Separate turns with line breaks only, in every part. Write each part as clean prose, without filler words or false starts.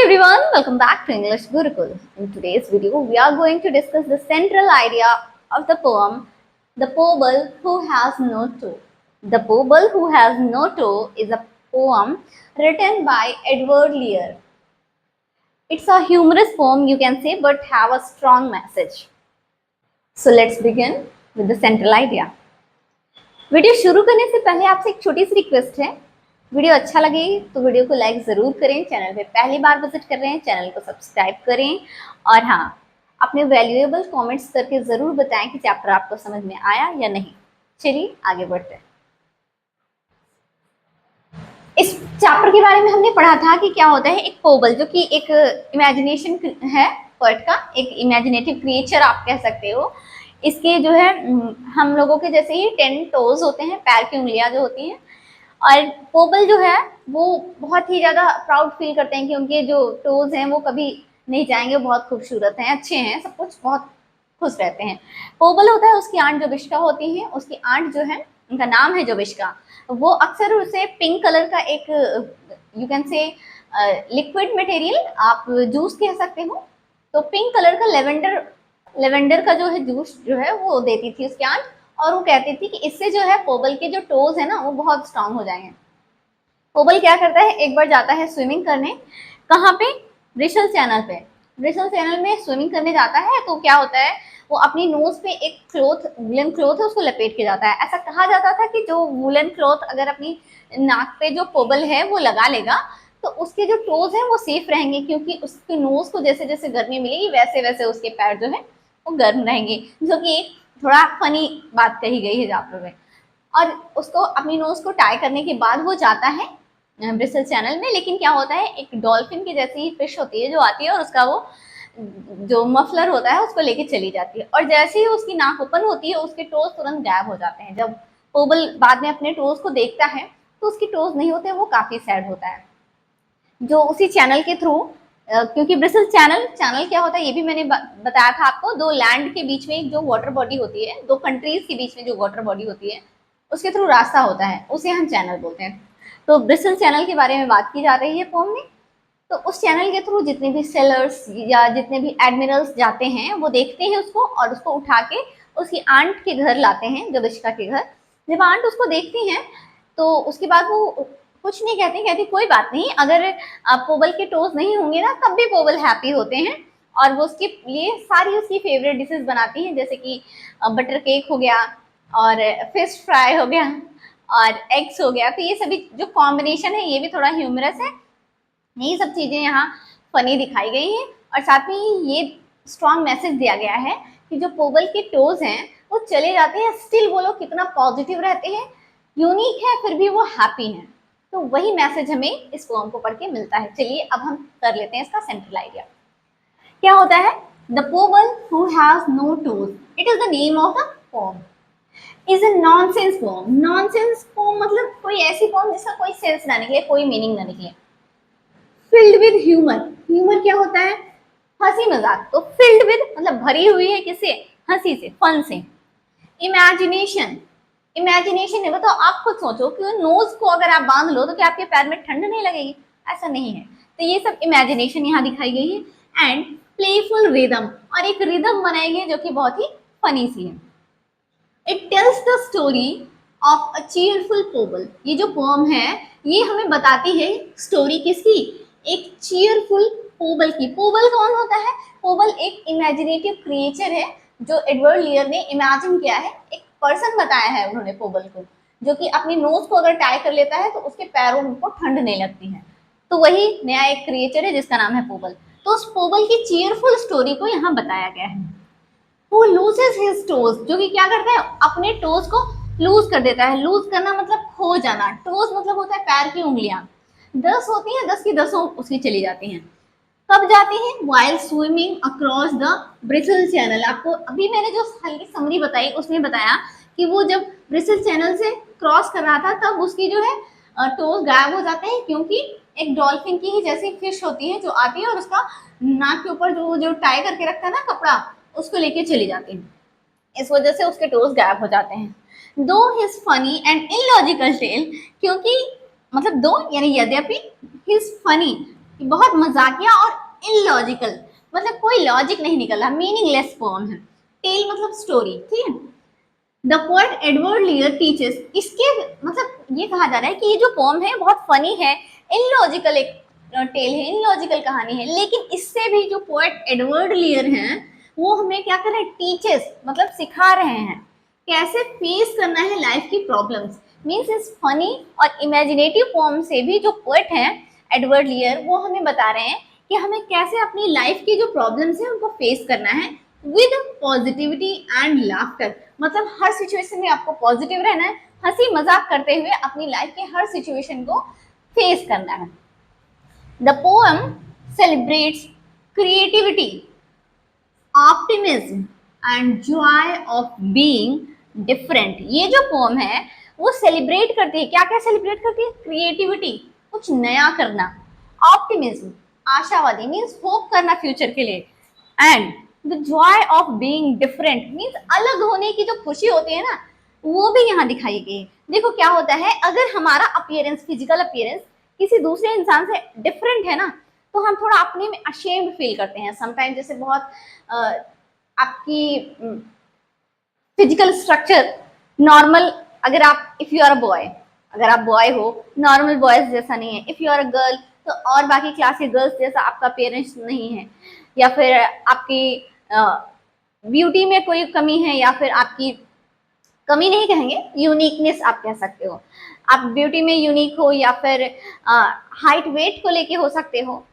everyone, welcome back to English Gurukul. In today's video, we are going to discuss the central idea of the poem, The Pobble Who Has No Toe. The Pobble Who Has No Toe is a poem written by Edward Lear. It's a humorous poem, you can say, but have a strong message. So let's begin with the central idea. Video शुरू करने से पहले आपसे एक छोटी सी request है, video अच्छा लगे तो वीडियो को लाइक ज़रूर करें, चैनल पे पहली बार विजिट कर रहे हैं चैनल को सब्सक्राइब करें और हाँ, अपने वैल्यूएबल कमेंट्स करके ज़रूर बताएं कि चैप्टर आपको समझ में आया या नहीं। चलिए आगे बढ़ते हैं। इस चैप्टर के बारे में हमने पढ़ा था कि क्या होता है एक पोबल, जो कि एक इमेजिनेशन है, बर्ड का एक इमेजिनेटिव क्रिएचर आप कह सकते हो। इसके जो है हम लोगों के जैसे ही 10 टोज होते हैं, पैर की उंगलियां जो होती हैं, और पोबल जो है वो बहुत ही ज़्यादा प्राउड फील करते हैं कि उनके जो टोज हैं वो कभी नहीं जाएंगे, बहुत खूबसूरत हैं, अच्छे हैं, सब कुछ बहुत खुश रहते हैं। पोबल होता है उसकी आंट जोबिश्का होती है, उसकी आंट जो है उनका नाम है जोबिश्का। वो अक्सर उसे पिंक कलर का एक you can say liquid material, आप जूस कह सकते हो, तो पिंक कलर का लेवेंडर का जो है जूस जो है वो देती थी उसकी आंट, और वो कहती थी कि इससे जो है पोबल के जो टोज है ना वो बहुत स्ट्रांग हो जाएंगे। पोबल क्या करता है, एक बार जाता है स्विमिंग करने, कहाँ पे, ब्रिसल चैनल पे। ब्रिसल चैनल में स्विमिंग करने जाता है तो क्या होता है, वो अपनी नोज पे एक वुलन क्लॉथ है उसको लपेट के जाता है। ऐसा कहा जाता था कि जो वुलन क्लॉथ अगर अपनी नाक पे जो पोबल है वो लगा लेगा तो उसके जो टोज हैं वो सेफ रहेंगे, क्योंकि उसके नोज को जैसे जैसे गर्मी मिलेगी वैसे वैसे उसके पैर जो है वो गर्म रहेंगे, जो कि एक थोड़ा फनी बात कही गई है चैप्टर में। और उसको अपनी नोज को टाई करने के बाद वो जाता है ब्रिसल चैनल में, लेकिन क्या होता है एक डॉल्फिन की जैसी ही फिश होती है जो आती है और उसका वो जो मफलर होता है उसको लेके चली जाती है, और जैसे ही उसकी नाक ओपन होती है उसके टोज तुरंत गायब हो जाते हैं। जब पोबल बाद में अपने टोज को देखता है तो उसके टोज नहीं होते, वो काफी सैड होता है। जो उसी चैनल के थ्रू, क्योंकि ब्रिसल चैनल क्या होता है ये भी मैंने बताया था आपको, दो लैंड के बीच में एक जो वाटर बॉडी होती है, दो कंट्रीज के बीच में जो वाटर बॉडी होती है उसके थ्रू रास्ता होता है, उसे हम चैनल बोलते हैं। तो ब्रिसल चैनल के बारे में बात की जा रही है पोम में। तो उस चैनल के थ्रू जितने भी सेलर्स या जितने भी एडमिरल्स जाते हैं वो देखते हैं उसको, और उसको उठा के उसकी आंट के घर लाते हैं, जोबिश्का के घर। जब आंट उसको देखती हैं तो उसके बाद वो कुछ नहीं कहती कोई बात नहीं, अगर पोबल के टोज नहीं होंगे ना तब भी पोबल हैप्पी होते हैं, और वो उसके लिए सारी उसकी फेवरेट डिशेस बनाती हैं, जैसे कि बटर केक हो गया और फिश फ्राई हो गया और एग्स हो गया। तो ये सभी जो कॉम्बिनेशन है ये भी थोड़ा ह्यूमरस है, यही सब चीज़ें यहाँ फनी दिखाई गई हैं, और साथ में ये स्ट्रॉन्ग मैसेज दिया गया है कि जो पोबल के टोज हैं वो चले जाते हैं, स्टिल वो लोग कितना पॉजिटिव रहते हैं, यूनिक है फिर भी वो हैप्पी हैं। तो वही मैसेज हमें इस पोम को पढ़ के मिलता है। चलिए अब हम कर लेते हैं इसका सेंट्रल आइडिया। क्या होता है, the pobble who has no toes, it is the name of the poem, is a nonsense poem. Nonsense poem मतलब कोई ऐसी पोम जिसका कोई सेंस ना निकले, कोई मीनिंग ना निकले। फिल्ड विद ह्यूमर, ह्यूमर क्या होता है, हंसी मजाक, तो फिल्ड विद मतलब भरी हुई है किससे, हंसी से, फन से। इमेजिनेशन, इमेजिनेशन है, बताओ आप खुद सोचो कि नोज को अगर आप बांध लो तो क्या आपके पैर में ठंड नहीं लगेगी, ऐसा नहीं है। तो ये सब इमेजिनेशन यहाँ दिखाई गई है। एंड प्लेफुल रिदम, और एक रिदम बनाई गई जो कि बहुत ही फनी सी है। It tells the story of a cheerful pobble, ये जो पोम है ये हमें बताती है स्टोरी किसकी, एक चीयरफुल पोबल की। पोबल कौन होता है, पोबल एक इमेजिनेटिव क्रिएचर है जो एडवर्ड लियर ने इमेजिन किया है, एक पर्सन बताया है उन्होंने पोबल को, जो कि अपनी नोज को अगर टाई कर लेता है तो उसके पैरों को ठंड नहीं लगती है। तो वही नया एक क्रिएचर है जिसका नाम है पोबल। तो उस पोबल की चीयरफुल स्टोरी को यहाँ बताया गया है। Who loses his toes, जो कि क्या करता है अपने टोज को लूज कर देता है। लूज करना मतलब खो जाना, टोज मतलब होता है पैर की उंगलियां, 10 होती हैं, 10 की 10 उसकी चली जाती हैं। कब जाती हैं, while swimming across the bristle channel. आपको अभी मैंने जो हल्की समरी बताई उसमें बताया कि वो जब ब्रिसल चैनल से क्रॉस कर रहा था तब उसकी जो है टोज गायब हो जाते हैं, क्योंकि एक डॉल्फिन की ही जैसी फिश होती है जो आती है और उसका नाक के ऊपर जो टाई करके रखता है ना कपड़ा, उसको लेके चली जाती है, इस वजह से उसके टोज गायब हो जाते हैं। दो his funny and illogical tale, क्योंकि मतलब दो यानी यद्यपि हिज फनी बहुत मजाकिया और इलॉजिकल, मतलब कोई लॉजिक नहीं निकला, मीनिंगलेस पोम है। टेल मतलब स्टोरी, ठीक है। द पोएट एडवर्ड लियर टीचर्स, इसके मतलब ये कहा जा रहा है कि ये जो पोम है बहुत फनी है, इलॉजिकल एक टेल है, इलॉजिकल कहानी है, लेकिन इससे भी जो पोएट एडवर्ड लियर हैं वो हमें क्या कर रहे हैं, टीचर्स मतलब सिखा रहे हैं कैसे फेस करना है लाइफ की प्रॉब्लम्स। मीन्स इस फनी और इमेजिनेटिव पोम से भी जो पोएट हैं एडवर्ड लियर, वो हमें बता रहे हैं कि हमें कैसे अपनी लाइफ की जो प्रॉब्लम्स है उनको फेस करना है विद पॉजिटिविटी एंड लाफ्टर। मतलब हर सिचुएशन में आपको पॉजिटिव रहना है, हंसी मजाक करते हुए अपनी लाइफ के हर सिचुएशन को फेस करना है। The poem celebrates creativity, optimism and Joy of being different. ये जो पोम है वो सेलिब्रेट करती है, क्या क्या सेलिब्रेट करती है, क्रिएटिविटी कुछ नया करना, ऑप्टिमिज्म आशावादी मीन्स होप करना फ्यूचर के लिए, and the Joy of being different means अलग होने की जो खुशी होती है ना, वो भी यहाँ दिखाई गई है। देखो क्या होता है, अगर हमारा अपीयरेंस, फिजिकल अपीयरेंस किसी दूसरे इंसान से डिफरेंट है ना, तो हम थोड़ा अपने में अशेम्ड फील करते हैं समटाइम। जैसे बहुत आपकी फिजिकल स्ट्रक्चर नॉर्मल, अगर आप if you are a boy, अगर आप बॉय हो, नॉर्मल बॉयज जैसा नहीं है। If you are a girl तो और बाकी क्लास के गर्ल्स जैसा आपका पेरेंट्स नहीं है, या फिर आपकी ब्यूटी में कोई कमी है, या फिर आपकी कमी नहीं कहेंगे, यूनिकनेस आप कह सकते हो, आप ब्यूटी में यूनिक हो, या फिर हाइट वेट को लेके हो सकते हो,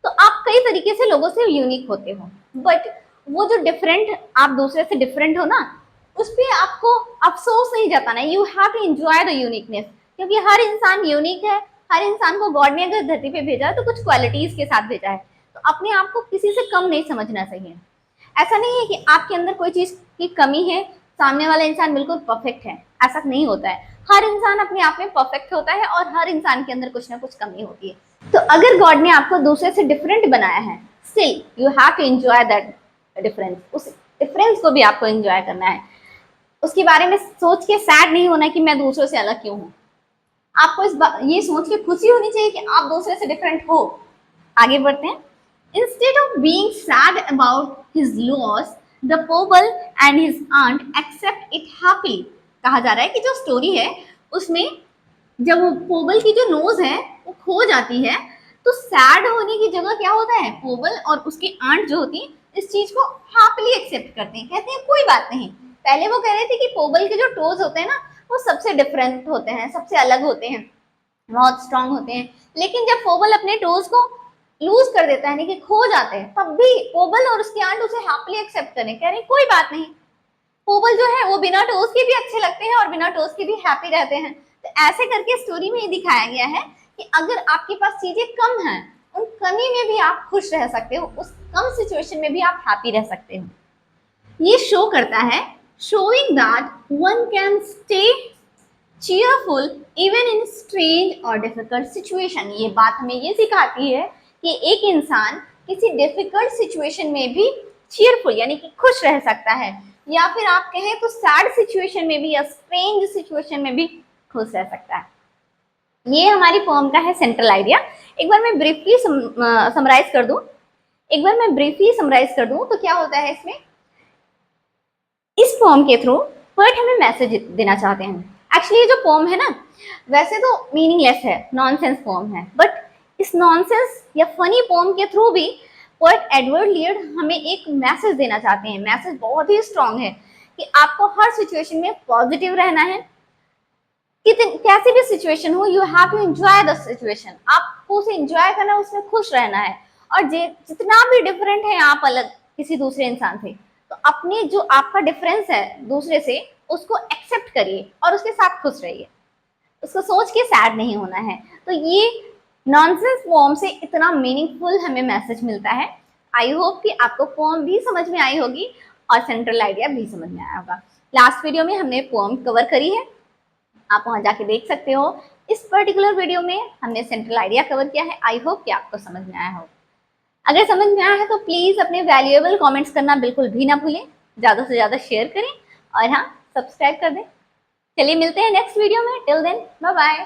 तो आप कई तरीके से लोगों से यूनिक होते हो। बट वो जो डिफरेंट, आप दूसरे से डिफरेंट हो ना, उस पर आपको अफसोस नहीं जताना, you have to enjoy the uniqueness, क्योंकि हर इंसान यूनिक है। हर इंसान को गॉड ने अगर धरती पे भेजा है तो कुछ क्वालिटीज के साथ भेजा है, तो अपने आप को किसी से कम नहीं समझना चाहिए। ऐसा नहीं है कि आपके अंदर कोई चीज की कमी है, सामने वाला इंसान बिल्कुल परफेक्ट है, ऐसा नहीं होता है। हर इंसान अपने आप में परफेक्ट होता है और हर इंसान के अंदर कुछ ना कुछ कमी होती है। तो अगर गॉड ने आपको दूसरे से डिफरेंट बनाया है, still you have to enjoy that difference, उस डिफरेंस को भी आपको एंजॉय करना है। उसके बारे में सोच के सैड नहीं होना कि मैं दूसरों से अलग क्यों हूँ। आपको ये सोच के खुशी होनी चाहिए कि आप दूसरे से डिफरेंट हो। आगे बढ़ते हैं। Instead of being sad about his loss, the Pobal and his aunt accept it happily। कहा जा रहा है कि जो स्टोरी है उसमें जब वो पोबल की जो नोज है वो खो जाती है, तो सैड होने की जगह क्या होता है, पोबल और उसकी आंट जो होती है इस चीज को हैप्पीली एक्सेप्ट करते हैं, कहते हैं कोई बात नहीं। पहले वो कह रहे थे कि पोबल के जो टोज होते हैं ना वो सबसे डिफरेंट होते हैं, सबसे अलग होते हैं, बहुत स्ट्रांग होते हैं, लेकिन जब पोबल अपने टोज को लूज कर देता है, यानी कि खो जाते हैं, तब भी पोबल और उसकी आंट उसे हैप्पीली एक्सेप्ट करें, कह रहे कोई बात नहीं। पोबल जो है वो बिना टोज के भी अच्छे लगते हैं और बिना टोज के भी हैप्पी रहते हैं। तो ऐसे करके स्टोरी में ये दिखाया गया है कि अगर आपके पास चीजें कम हैं, उन कमी में भी आप खुश रह सकते हो, उस कम सिचुएशन में भी आप हैप्पी रह सकते हो। ये शो करता है, showing that one can stay cheerful even in strange or difficult situation। ये बात हमें ये सिखाती है कि एक इंसान किसी डिफिकल्ट सिचुएशन में भी cheerful यानी कि खुश रह सकता है, या फिर आप कहें तो सैड सिचुएशन में भी या स्ट्रेंज सिचुएशन में भी खुश रह सकता है। ये हमारी पोएम का है सेंट्रल आइडिया। एक बार मैं ब्रीफली समराइज कर दूं, तो क्या होता है इसमें, इस पोएम के थ्रू पोएट हमें मैसेज देना चाहते हैं। एक्चुअली ये जो पोएम है ना, वैसे तो मीनिंगलेस है, नॉनसेंस पोएम है, बट इस नॉनसेंस या फनी पोएम के थ्रू भी पोएट एडवर्ड लियर्ड हमें एक मैसेज देना चाहते हैं। मैसेज बहुत ही स्ट्रांग है कि आपको हर सिचुएशन में पॉजिटिव रहना है, कैसी भी सिचुएशन हो, you have to enjoy the situation, आपको उसे एंजॉय करना है, उसमें खुश रहना है। और जितना भी डिफरेंट है आप अलग किसी दूसरे इंसान से, तो अपने जो आपका डिफरेंस है दूसरे से उसको एक्सेप्ट करिए और उसके साथ खुश रहिए, उसको सोच के सैड नहीं होना है। तो ये नॉनसेंस पोएम से इतना मीनिंगफुल हमें मैसेज मिलता है। आई होप कि आपको पोएम भी समझ में आई होगी और सेंट्रल आइडिया भी समझ में आया होगा। लास्ट वीडियो में हमने पोएम कवर करी है, आप वहां जाके देख सकते हो। इस पर्टिकुलर वीडियो में हमने सेंट्रल आइडिया कवर किया है। आई होप कि आपको समझ में आया हो। अगर समझ में आया है तो प्लीज अपने वैल्यूएबल कमेंट्स करना बिल्कुल भी ना भूलें, ज्यादा से ज्यादा शेयर करें और हाँ, सब्सक्राइब कर दें। चलिए मिलते हैं नेक्स्ट वीडियो में, टिल देन बाय बाय।